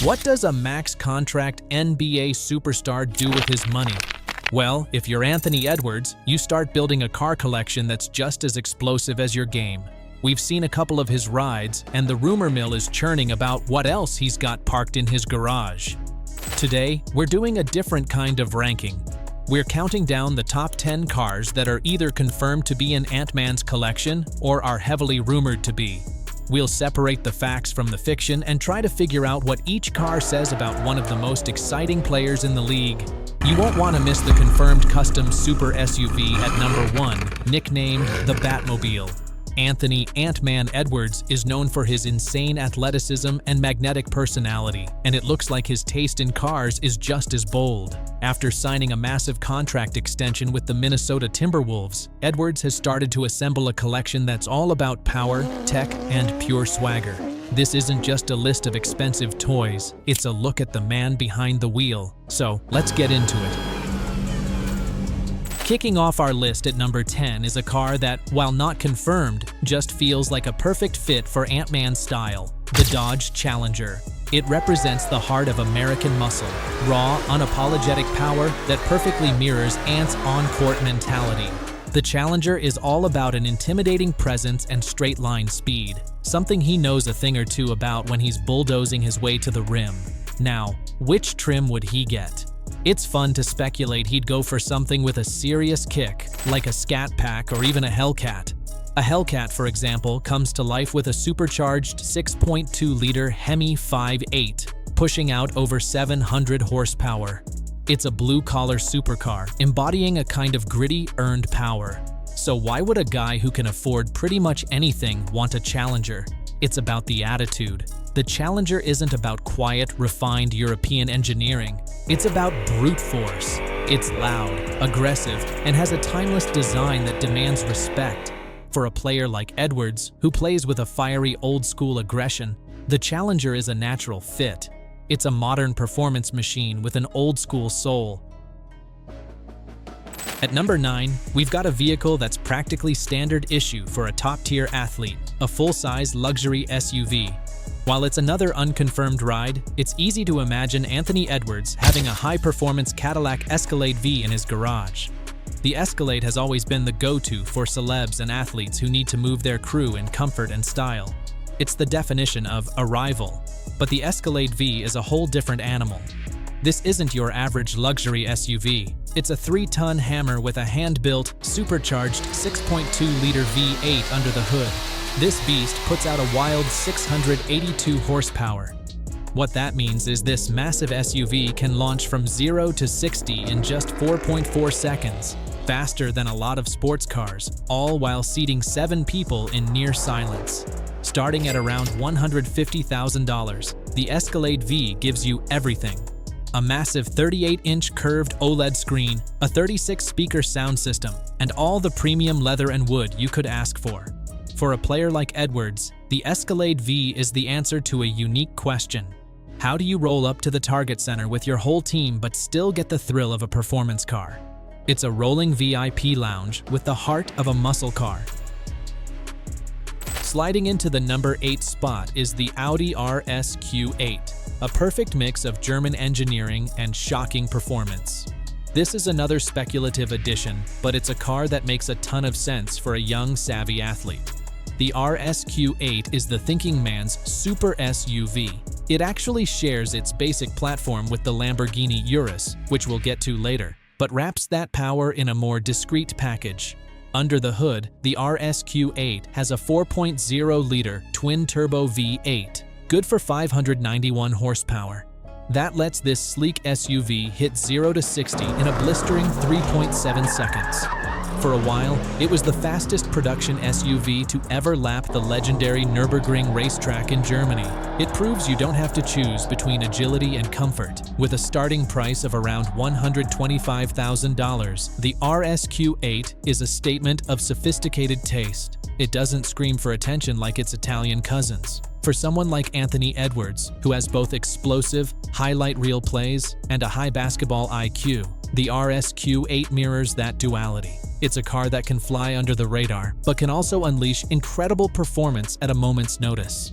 What does a max contract NBA superstar do with his money? Well, if you're Anthony Edwards, you start building a car collection that's just as explosive as your game. We've seen a couple of his rides, and the rumor mill is churning about what else he's got parked in his garage. Today, we're doing a different kind of ranking. We're counting down the top 10 cars that are either confirmed to be in Ant-Man's collection or are heavily rumored to be. We'll separate the facts from the fiction and try to figure out what each car says about one of the most exciting players in the league. You won't want to miss the confirmed custom super SUV at number 1, nicknamed the Batmobile. Anthony Ant-Man Edwards is known for his insane athleticism and magnetic personality, and it looks like his taste in cars is just as bold. After signing a massive contract extension with the Minnesota Timberwolves, Edwards has started to assemble a collection that's all about power, tech, and pure swagger. This isn't just a list of expensive toys, it's a look at the man behind the wheel. So, let's get into it. Kicking off our list at number 10 is a car that, while not confirmed, just feels like a perfect fit for Ant-Man's style, the Dodge Challenger. It represents the heart of American muscle, raw, unapologetic power that perfectly mirrors Ant's on-court mentality. The Challenger is all about an intimidating presence and straight-line speed, something he knows a thing or two about when he's bulldozing his way to the rim. Now, which trim would he get? It's fun to speculate he'd go for something with a serious kick, like a Scat Pack or even a Hellcat. A Hellcat, for example, comes to life with a supercharged 6.2-liter Hemi 5.8, pushing out over 700 horsepower. It's a blue-collar supercar, embodying a kind of gritty, earned power. So why would a guy who can afford pretty much anything want a Challenger? It's about the attitude. The Challenger isn't about quiet, refined European engineering. It's about brute force. It's loud, aggressive, and has a timeless design that demands respect. For a player like Edwards, who plays with a fiery old-school aggression, the Challenger is a natural fit. It's a modern performance machine with an old-school soul. At number 9, we've got a vehicle that's practically standard issue for a top-tier athlete, a full-size luxury SUV. While it's another unconfirmed ride, it's easy to imagine Anthony Edwards having a high-performance Cadillac Escalade V in his garage. The Escalade has always been the go-to for celebs and athletes who need to move their crew in comfort and style. It's the definition of a rival. But the Escalade V is a whole different animal. This isn't your average luxury SUV. It's a 3-ton hammer with a hand-built, supercharged 6.2-liter V8 under the hood. This beast puts out a wild 682 horsepower. What that means is this massive SUV can launch from 0 to 60 in just 4.4 seconds, faster than a lot of sports cars, all while seating 7 people in near silence. Starting at around $150,000, the Escalade V gives you everything. A massive 38-inch curved OLED screen, a 36-speaker sound system, and all the premium leather and wood you could ask for. For a player like Edwards, the Escalade V is the answer to a unique question. How do you roll up to the target center with your whole team but still get the thrill of a performance car? It's a rolling VIP lounge with the heart of a muscle car. Sliding into the number 8 spot is the Audi RS Q8, a perfect mix of German engineering and shocking performance. This is another speculative addition, but it's a car that makes a ton of sense for a young, savvy athlete. The RS Q8 is the thinking man's super SUV. It actually shares its basic platform with the Lamborghini Urus, which we'll get to later, but wraps that power in a more discreet package. Under the hood, the RS Q8 has a 4.0-liter twin-turbo V8, good for 591 horsepower. That lets this sleek SUV hit 0 to 60 in a blistering 3.7 seconds. For a while, it was the fastest production SUV to ever lap the legendary Nürburgring racetrack in Germany. It proves you don't have to choose between agility and comfort. With a starting price of around $125,000, the RS Q8 is a statement of sophisticated taste. It doesn't scream for attention like its Italian cousins. For someone like Anthony Edwards, who has both explosive, highlight reel plays and a high basketball IQ, the RS Q8 mirrors that duality. It's a car that can fly under the radar, but can also unleash incredible performance at a moment's notice.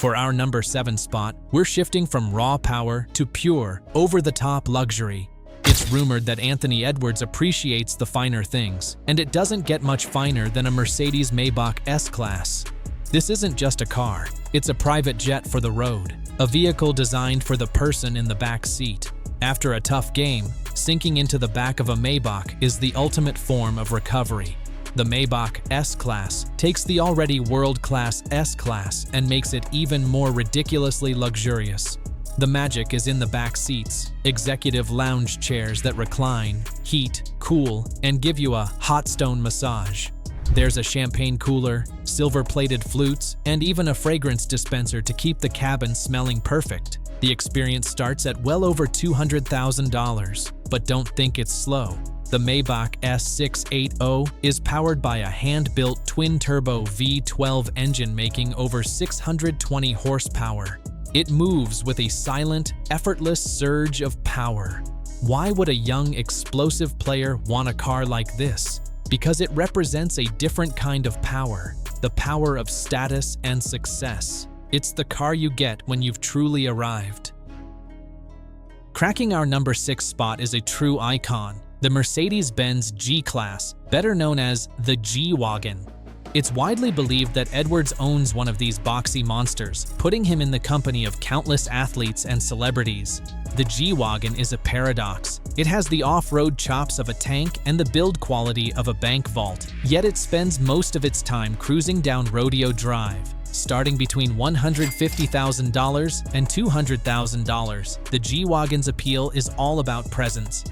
For our number 7 spot, we're shifting from raw power to pure, over-the-top luxury. It's rumored that Anthony Edwards appreciates the finer things, and it doesn't get much finer than a Mercedes Maybach S-Class. This isn't just a car, it's a private jet for the road, a vehicle designed for the person in the back seat. After a tough game, sinking into the back of a Maybach is the ultimate form of recovery. The Maybach S-Class takes the already world-class S-Class and makes it even more ridiculously luxurious. The magic is in the back seats, executive lounge chairs that recline, heat, cool, and give you a hot stone massage. There's a champagne cooler, silver-plated flutes, and even a fragrance dispenser to keep the cabin smelling perfect. The experience starts at well over $200,000, but don't think it's slow. The Maybach S680 is powered by a hand-built twin-turbo V12 engine making over 620 horsepower. It moves with a silent, effortless surge of power. Why would a young, explosive player want a car like this? Because it represents a different kind of power, the power of status and success. It's the car you get when you've truly arrived. Cracking our number 6 spot is a true icon, the Mercedes-Benz G-Class, better known as the G-Wagon. It's widely believed that Edwards owns one of these boxy monsters, putting him in the company of countless athletes and celebrities. The G-Wagon is a paradox. It has the off-road chops of a tank and the build quality of a bank vault, yet it spends most of its time cruising down Rodeo Drive. Starting between $150,000 and $200,000, the G-Wagon's appeal is all about presence.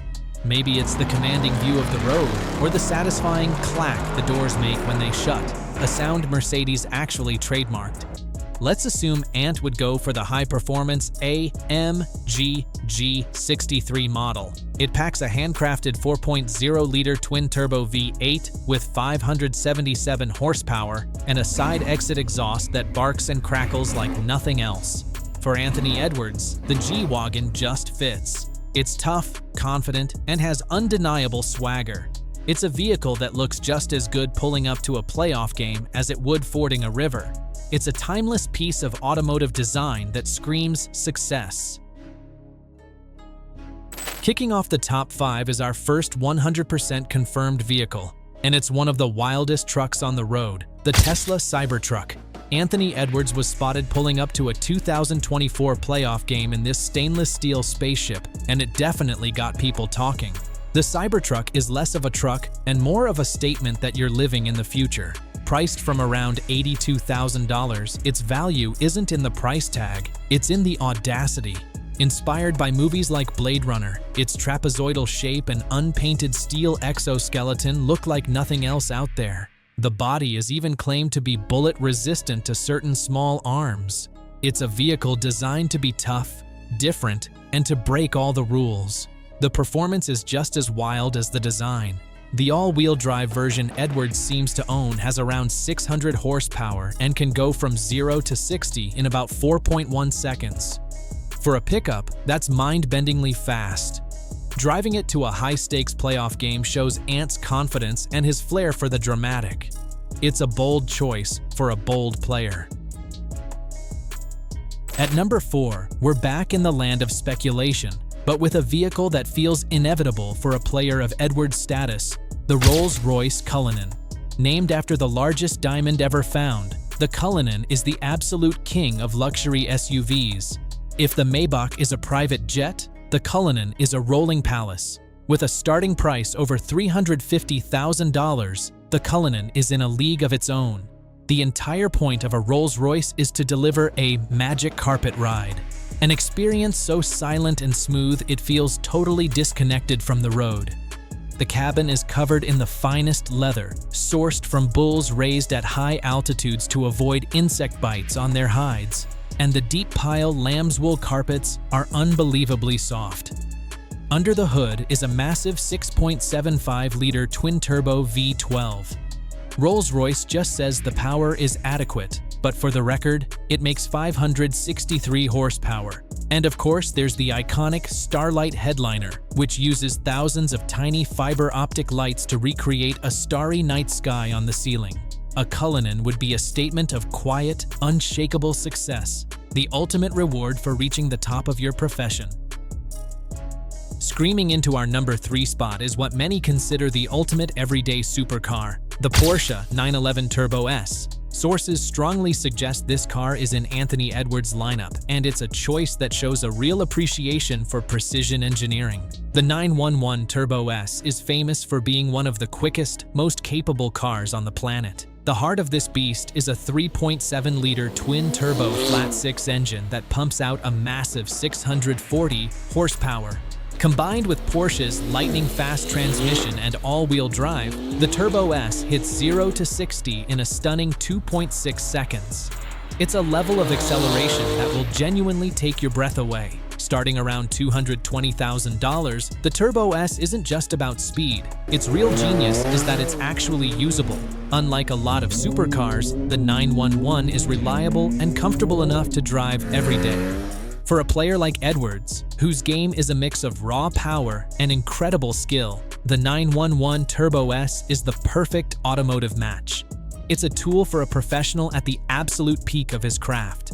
Maybe it's the commanding view of the road, or the satisfying clack the doors make when they shut, a sound Mercedes actually trademarked. Let's assume Ant would go for the high-performance AMG G63 model. It packs a handcrafted 4.0-liter twin-turbo V8 with 577 horsepower and a side-exit exhaust that barks and crackles like nothing else. For Anthony Edwards, the G-Wagon just fits. It's tough, confident, and has undeniable swagger. It's a vehicle that looks just as good pulling up to a playoff game as it would fording a river. It's a timeless piece of automotive design that screams success. Kicking off the top 5 is our first 100% confirmed vehicle, and it's one of the wildest trucks on the road, the Tesla Cybertruck. Anthony Edwards was spotted pulling up to a 2024 playoff game in this stainless steel spaceship, and it definitely got people talking. The Cybertruck is less of a truck and more of a statement that you're living in the future. Priced from around $82,000, its value isn't in the price tag, it's in the audacity. Inspired by movies like Blade Runner, its trapezoidal shape and unpainted steel exoskeleton look like nothing else out there. The body is even claimed to be bullet-resistant to certain small arms. It's a vehicle designed to be tough, different, and to break all the rules. The performance is just as wild as the design. The all-wheel drive version Edwards seems to own has around 600 horsepower and can go from 0 to 60 in about 4.1 seconds. For a pickup, that's mind-bendingly fast. Driving it to a high-stakes playoff game shows Ant's confidence and his flair for the dramatic. It's a bold choice for a bold player. At number 4, we're back in the land of speculation, but with a vehicle that feels inevitable for a player of Edwards' status, the Rolls-Royce Cullinan. Named after the largest diamond ever found, the Cullinan is the absolute king of luxury SUVs. If the Maybach is a private jet, the Cullinan is a rolling palace. With a starting price over $350,000, the Cullinan is in a league of its own. The entire point of a Rolls-Royce is to deliver a magic carpet ride, an experience so silent and smooth it feels totally disconnected from the road. The cabin is covered in the finest leather, sourced from bulls raised at high altitudes to avoid insect bites on their hides, and the deep pile lamb's wool carpets are unbelievably soft. Under the hood is a massive 6.75-liter twin-turbo V12. Rolls-Royce just says the power is adequate, but for the record, it makes 563 horsepower. And of course, there's the iconic Starlight headliner, which uses thousands of tiny fiber optic lights to recreate a starry night sky on the ceiling. a Cullinan would be a statement of quiet, unshakable success, the ultimate reward for reaching the top of your profession. Screaming into our number 3 spot is what many consider the ultimate everyday supercar, the Porsche 911 Turbo S. Sources strongly suggest this car is in Anthony Edwards' lineup, and it's a choice that shows a real appreciation for precision engineering. The 911 Turbo S is famous for being one of the quickest, most capable cars on the planet. The heart of this beast is a 3.7-liter twin-turbo flat-six engine that pumps out a massive 640 horsepower. Combined with Porsche's lightning-fast transmission and all-wheel drive, the Turbo S hits 0 to 60 in a stunning 2.6 seconds. It's a level of acceleration that will genuinely take your breath away. Starting around $220,000, the Turbo S isn't just about speed. Its real genius is that it's actually usable. Unlike a lot of supercars, the 911 is reliable and comfortable enough to drive every day. For a player like Edwards, whose game is a mix of raw power and incredible skill, the 911 Turbo S is the perfect automotive match. It's a tool for a professional at the absolute peak of his craft.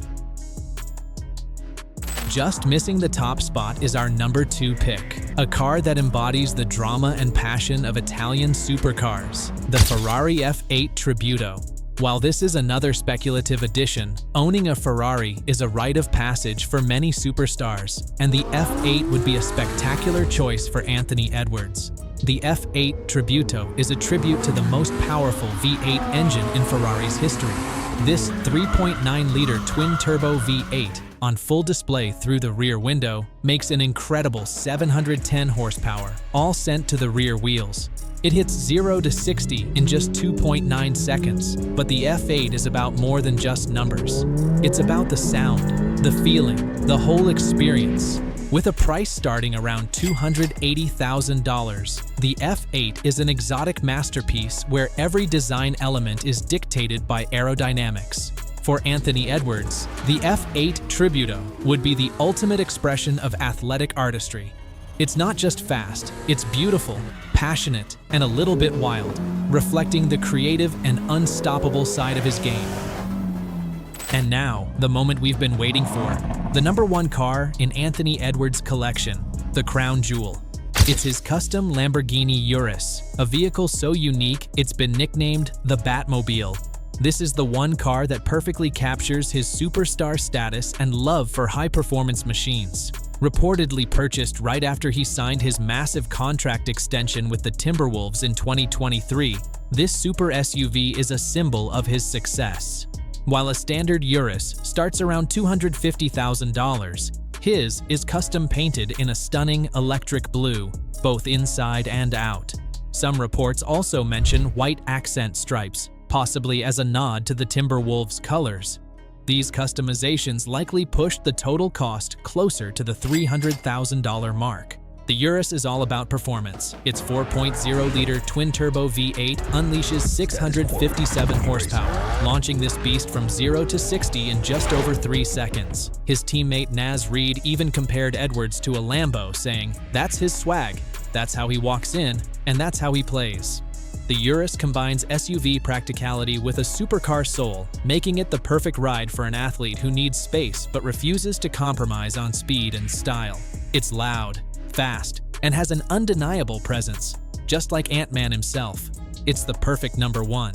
Just missing the top spot is our number 2 pick, a car that embodies the drama and passion of Italian supercars, the Ferrari F8 Tributo. While this is another speculative addition, owning a Ferrari is a rite of passage for many superstars, and the F8 would be a spectacular choice for Anthony Edwards. The F8 Tributo is a tribute to the most powerful V8 engine in Ferrari's history. This 3.9-liter twin-turbo V8, on full display through the rear window, makes an incredible 710 horsepower, all sent to the rear wheels. It hits 0 to 60 in just 2.9 seconds, but the F8 is about more than just numbers. It's about the sound, the feeling, the whole experience. With a price starting around $280,000, the F8 is an exotic masterpiece where every design element is dictated by aerodynamics. For Anthony Edwards, the F8 Tributo would be the ultimate expression of athletic artistry. It's not just fast, it's beautiful, passionate, and a little bit wild, reflecting the creative and unstoppable side of his game. And now, the moment we've been waiting for, the number 1 car in Anthony Edwards' collection, the crown jewel. It's his custom Lamborghini Urus, a vehicle so unique it's been nicknamed the Batmobile. This is the one car that perfectly captures his superstar status and love for high-performance machines. Reportedly purchased right after he signed his massive contract extension with the Timberwolves in 2023, this super SUV is a symbol of his success. While a standard Urus starts around $250,000, his is custom painted in a stunning electric blue, both inside and out. Some reports also mention white accent stripes, possibly as a nod to the Timberwolves' colors. These customizations likely pushed the total cost closer to the $300,000 mark. The Urus is all about performance. Its 4.0-liter twin-turbo V8 unleashes 657 horsepower, launching this beast from 0 to 60 in just over 3 seconds. His teammate Naz Reid even compared Edwards to a Lambo, saying, "That's his swag, that's how he walks in, and that's how he plays." The Urus combines SUV practicality with a supercar soul, making it the perfect ride for an athlete who needs space but refuses to compromise on speed and style. It's loud, fast, and has an undeniable presence, just like Ant-Man himself. It's the perfect number 1.